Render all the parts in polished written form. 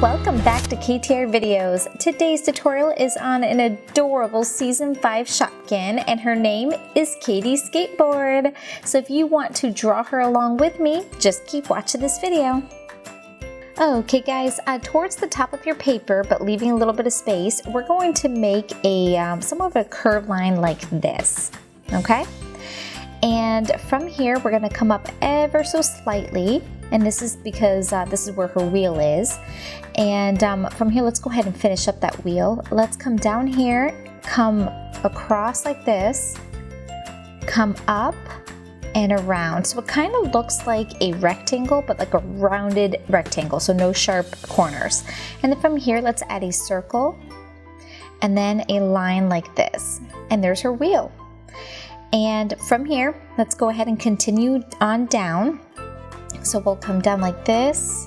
Welcome back to KTR Videos. Today's tutorial is on an adorable Season 5 Shopkin, and her name is Katie Skateboard. So if you want to draw her along with me, just keep watching this video. Okay guys, towards the top of your paper, but leaving a little bit of space, we're going to make a somewhat of a curved line like this, okay? And from here, we're gonna come up ever so slightly, and this is because this is where her wheel is. And from here, let's go ahead and finish up that wheel. Let's come down here, come across like this, come up and around. So it kind of looks like a rectangle, but like a rounded rectangle, so no sharp corners. And then from here, let's add a circle and then a line like this. And there's her wheel. And from here, let's go ahead and continue on down. So we'll come down like this.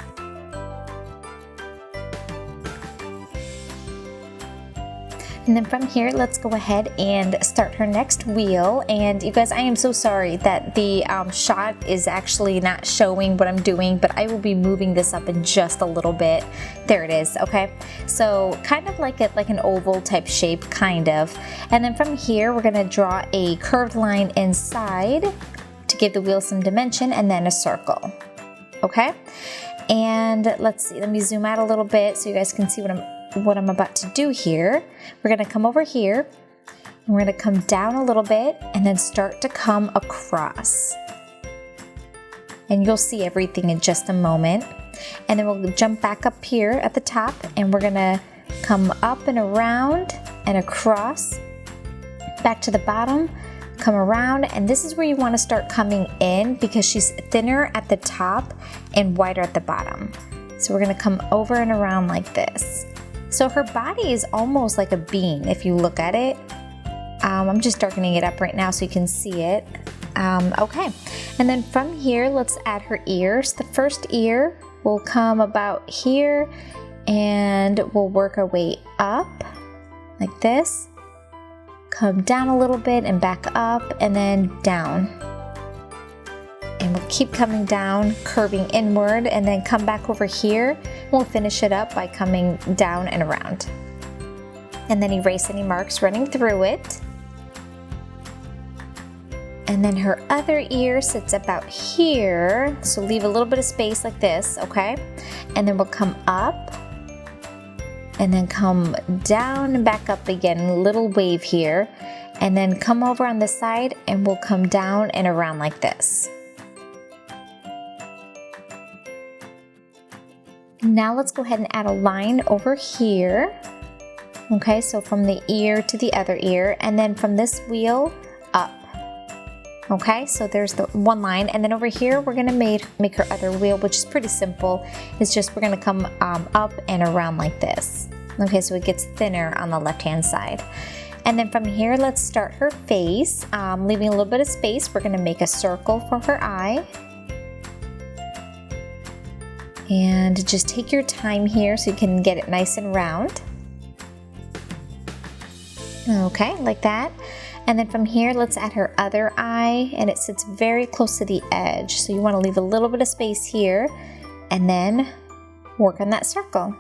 And then from here, let's go ahead and start her next wheel. And you guys, I am so sorry that the shot is actually not showing what I'm doing, but I will be moving this up in just a little bit. There it is, okay? So kind of like an oval type shape, kind of. And then from here, we're gonna draw a curved line inside to give the wheel some dimension, and then a circle, okay? And let's see, let me zoom out a little bit so you guys can see what I'm about to do here. We're gonna come over here, and we're gonna come down a little bit, and then start to come across. And you'll see everything in just a moment. And then we'll jump back up here at the top, and we're gonna come up and around and across, back to the bottom, come around, and this is where you wanna start coming in because she's thinner at the top and wider at the bottom. So we're gonna come over and around like this. So her body is almost like a bean if you look at it. I'm just darkening it up right now so you can see it. Okay, and then from here, let's add her ears. The first ear will come about here, and we'll work our way up like this. Come down a little bit and back up, and then down. And we'll keep coming down, curving inward, and then come back over here. We'll finish it up by coming down and around. And then erase any marks running through it. And then her other ear sits about here, so leave a little bit of space like this, okay? And then we'll come up, and then come down and back up again, little wave here. And then come over on this side, and we'll come down and around like this. Now let's go ahead and add a line over here. Okay, so from the ear to the other ear, and then from this wheel up. Okay, so there's the one line, and then over here we're gonna make her other wheel, which is pretty simple. It's just we're gonna come up and around like this. Okay, so it gets thinner on the left-hand side. And then from here, let's start her face. Leaving a little bit of space, we're gonna make a circle for her eye. And just take your time here so you can get it nice and round. Okay, like that. And then from here, let's add her other eye, and it sits very close to the edge. So you want to leave a little bit of space here, and then work on that circle.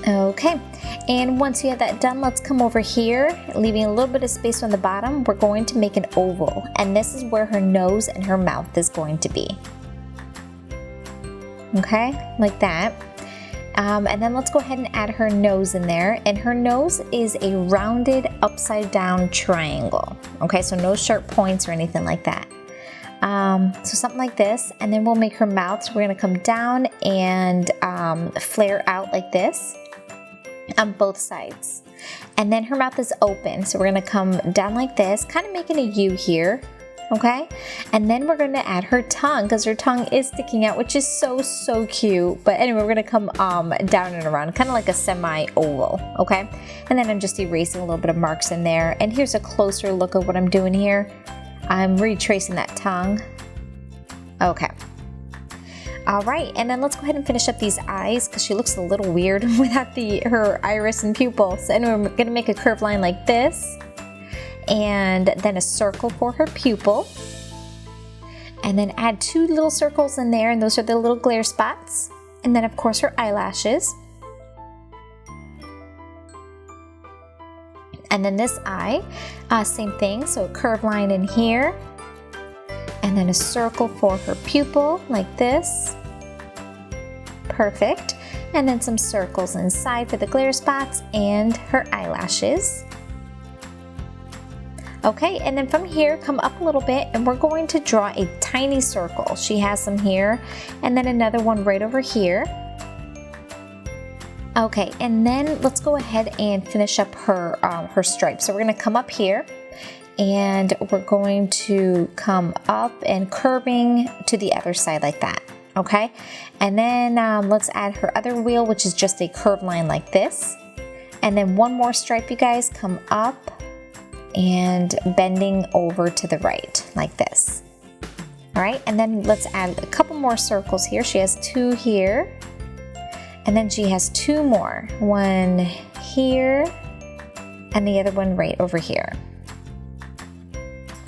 Okay. And once you have that done, let's come over here, leaving a little bit of space on the bottom. We're going to make an oval, and this is where her nose and her mouth is going to be. Okay, like that. And then let's go ahead and add her nose in there, and her nose is a rounded upside down triangle. Okay, so no sharp points or anything like that. So something like this, and then we'll make her mouth. So we're gonna come down and flare out like this on both sides. And then her mouth is open, so we're gonna come down like this, kind of making a U here, okay? And then we're gonna add her tongue, because her tongue is sticking out, which is so cute. But anyway, we're gonna come down and around, kind of like a semi-oval, okay? And then I'm just erasing a little bit of marks in there. And here's a closer look of what I'm doing here. I'm retracing that tongue. Okay. All right, and then let's go ahead and finish up these eyes because she looks a little weird without her iris and pupil. So anyway, we're gonna make a curved line like this, and then a circle for her pupil. And then add 2 little circles in there, and those are the little glare spots. And then of course her eyelashes. And then this eye, same thing, so a curved line in here. And then a circle for her pupil, like this. Perfect. And then some circles inside for the glare spots and her eyelashes. Okay, and then from here, come up a little bit and we're going to draw a tiny circle. She has some here and then another one right over here. Okay, and then let's go ahead and finish up her, her stripes. So we're gonna come up here and we're going to come up and curving to the other side like that. Okay, and then let's add her other wheel, which is just a curved line like this. And then one more stripe, you guys, come up and bending over to the right like this. All right, and then let's add a couple more circles here. She has 2 here, and then she has 2 more, one here and the other one right over here.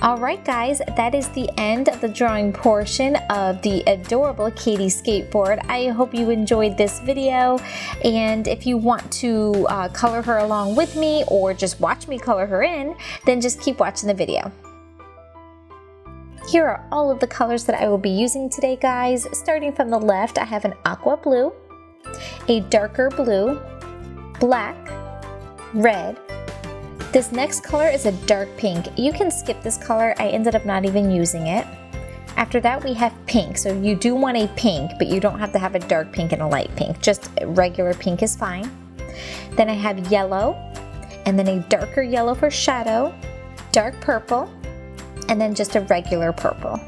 All right, guys, that is the end of the drawing portion of the adorable Katie skateboard. I hope you enjoyed this video, and if you want to color her along with me or just watch me color her in, then just keep watching the video. Here are all of the colors that I will be using today, guys. Starting from the left, I have an aqua blue, a darker blue, black, red. This next color is a dark pink. You can skip this color. I ended up not even using it. After that, we have pink. So you do want a pink, but you don't have to have a dark pink and a light pink. Just regular pink is fine. Then I have yellow, and then a darker yellow for shadow, dark purple, and then just a regular purple.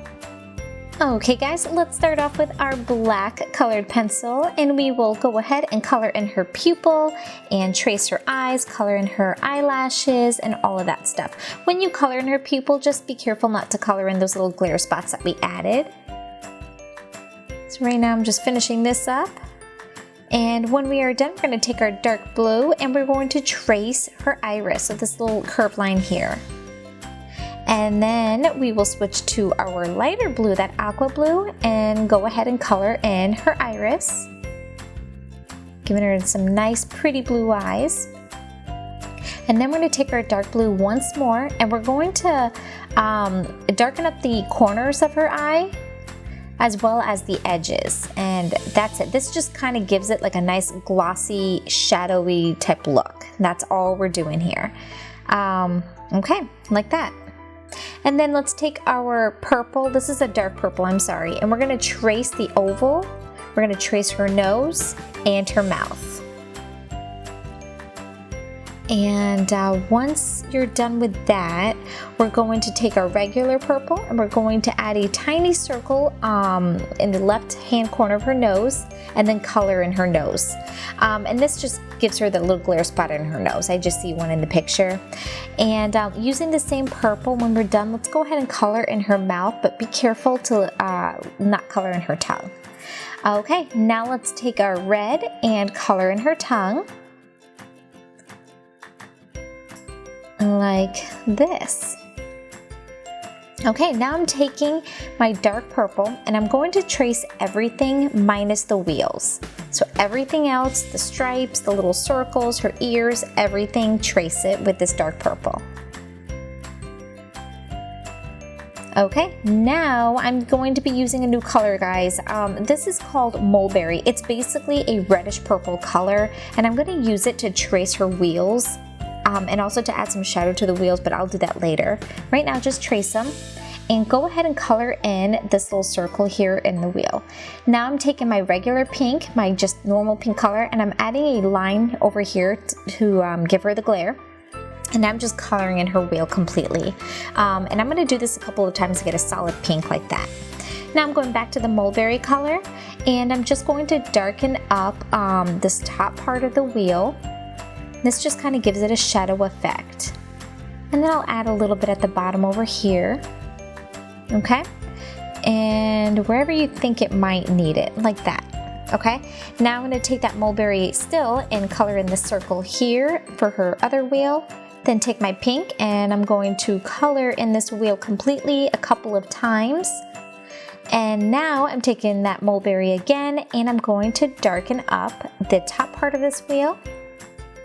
Okay guys, let's start off with our black colored pencil, and we will go ahead and color in her pupil and trace her eyes, color in her eyelashes, and all of that stuff. When you color in her pupil, just be careful not to color in those little glare spots that we added. So right now I'm just finishing this up. And when we are done, we're going to take our dark blue and we're going to trace her iris, so this little curved line here. And then we will switch to our lighter blue, that aqua blue, and go ahead and color in her iris, giving her some nice pretty blue eyes. And then we're going to take our dark blue once more and we're going to darken up the corners of her eye as well as the edges, and that's it. This just kind of gives it like a nice glossy shadowy type look. That's all we're doing here. Okay, like that. And then let's take our purple, this is a dark purple, I'm sorry, and we're going to trace the oval. We're going to trace her nose and her mouth. And once you're done with that, we're going to take our regular purple and we're going to add a tiny circle in the left hand corner of her nose and then color in her nose. And this just gives her the little glare spot in her nose. I just see one in the picture. And using the same purple, when we're done, let's go ahead and color in her mouth, but be careful to not color in her tongue. Okay, now let's take our red and color in her tongue. Like this. Okay, now I'm taking my dark purple and I'm going to trace everything minus the wheels. So everything else, the stripes, the little circles, her ears, everything, trace it with this dark purple. Okay, now I'm going to be using a new color, guys. This is called mulberry. It's basically a reddish purple color, and I'm going to use it to trace her wheels. And also to add some shadow to the wheels, but I'll do that later. Right now, just trace them and go ahead and color in this little circle here in the wheel. Now I'm taking my regular pink, my just normal pink color, and I'm adding a line over here to give her the glare. And I'm just coloring in her wheel completely. And I'm gonna do this a couple of times to get a solid pink like that. Now I'm going back to the mulberry color, and I'm just going to darken up this top part of the wheel. This just kind of gives it a shadow effect. And then I'll add a little bit at the bottom over here. Okay? And wherever you think it might need it, like that. Okay? Now I'm going to take that mulberry still and color in the circle here for her other wheel. Then take my pink and I'm going to color in this wheel completely a couple of times. And now I'm taking that mulberry again and I'm going to darken up the top part of this wheel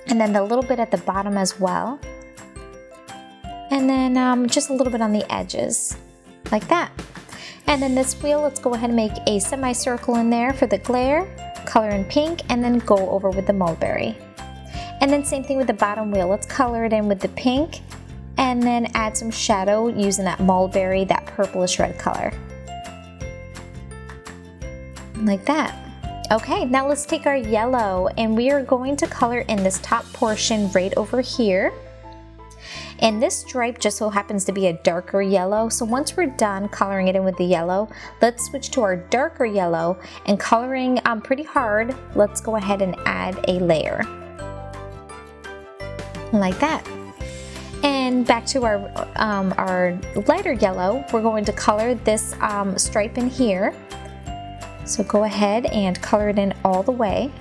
and then the little bit at the bottom as well. And then just a little bit on the edges, like that. And then this wheel, let's go ahead and make a semicircle in there for the glare, color in pink, and then go over with the mulberry. And then same thing with the bottom wheel, let's color it in with the pink and then add some shadow using that mulberry, that purplish red color. Like that. Okay, now let's take our yellow and we are going to color in this top portion right over here. And this stripe just so happens to be a darker yellow, so once we're done coloring it in with the yellow, let's switch to our darker yellow and coloring pretty hard, let's go ahead and add a layer. Like that. And back to our lighter yellow, we're going to color this stripe in here. So go ahead and color it in all the way.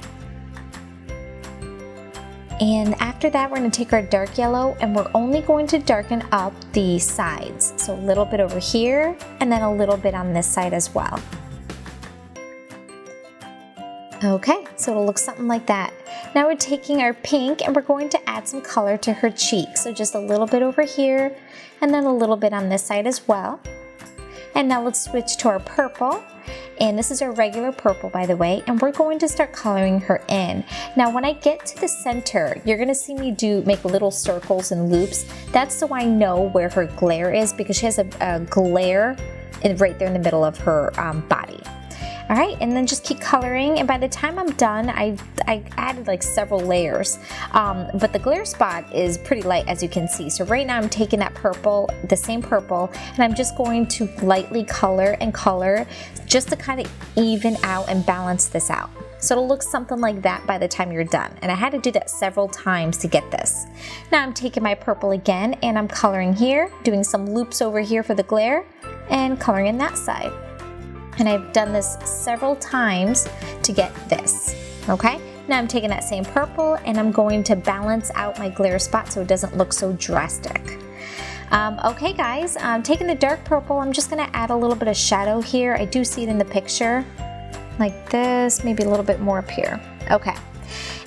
And after that, we're going to take our dark yellow and we're only going to darken up the sides. So a little bit over here and then a little bit on this side as well. Okay, so it'll look something like that. Now we're taking our pink and we're going to add some color to her cheeks. So just a little bit over here and then a little bit on this side as well. And now let's switch to our purple. And this is our regular purple, by the way, and we're going to start coloring her in. Now when I get to the center, you're gonna see me make little circles and loops. That's so I know where her glare is, because she has a glare right there in the middle of her body. All right, and then just keep coloring, and by the time I'm done, I added like several layers, but the glare spot is pretty light, as you can see. So right now I'm taking that purple, the same purple, and I'm just going to lightly color and color just to kind of even out and balance this out. So it'll look something like that by the time you're done. And I had to do that several times to get this. Now I'm taking my purple again and I'm coloring here, doing some loops over here for the glare, and coloring in that side. And I've done this several times to get this, okay? Now I'm taking that same purple and I'm going to balance out my glare spot so it doesn't look so drastic. Okay guys, taking the dark purple, I'm just gonna add a little bit of shadow here. I do see it in the picture, like this, maybe a little bit more up here. Okay,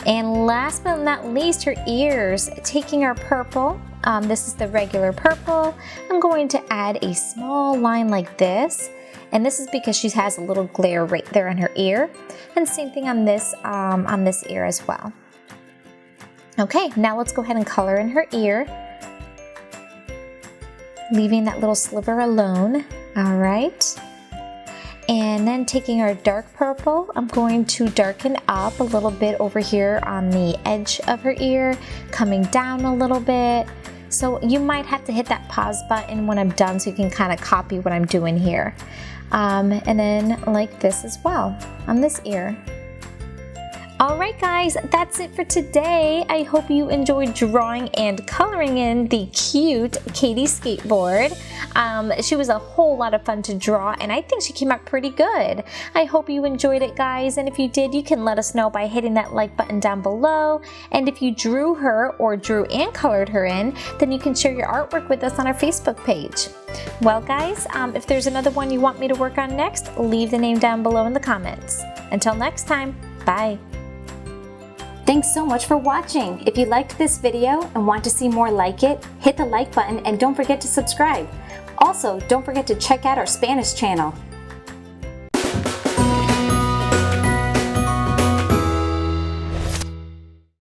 and last but not least, her ears. Taking our purple, this is the regular purple, I'm going to add a small line like this. And this is because she has a little glare right there on her ear. And same thing on this ear as well. Okay, now let's go ahead and color in her ear, leaving that little sliver alone. All right. And then taking our dark purple, I'm going to darken up a little bit over here on the edge of her ear, coming down a little bit. So you might have to hit that pause button when I'm done so you can kind of copy what I'm doing here. And then like this as well on this ear. Alright guys, that's it for today. I hope you enjoyed drawing and coloring in the cute Katie skateboard. She was a whole lot of fun to draw and I think she came out pretty good. I hope you enjoyed it guys, and if you did, you can let us know by hitting that like button down below. And if you drew her or drew and colored her in, then you can share your artwork with us on our Facebook page. Well guys, if there's another one you want me to work on next, leave the name down below in the comments. Until next time, bye. Thanks so much for watching. If you liked this video and want to see more like it, hit the like button and don't forget to subscribe. Also, don't forget to check out our Spanish channel.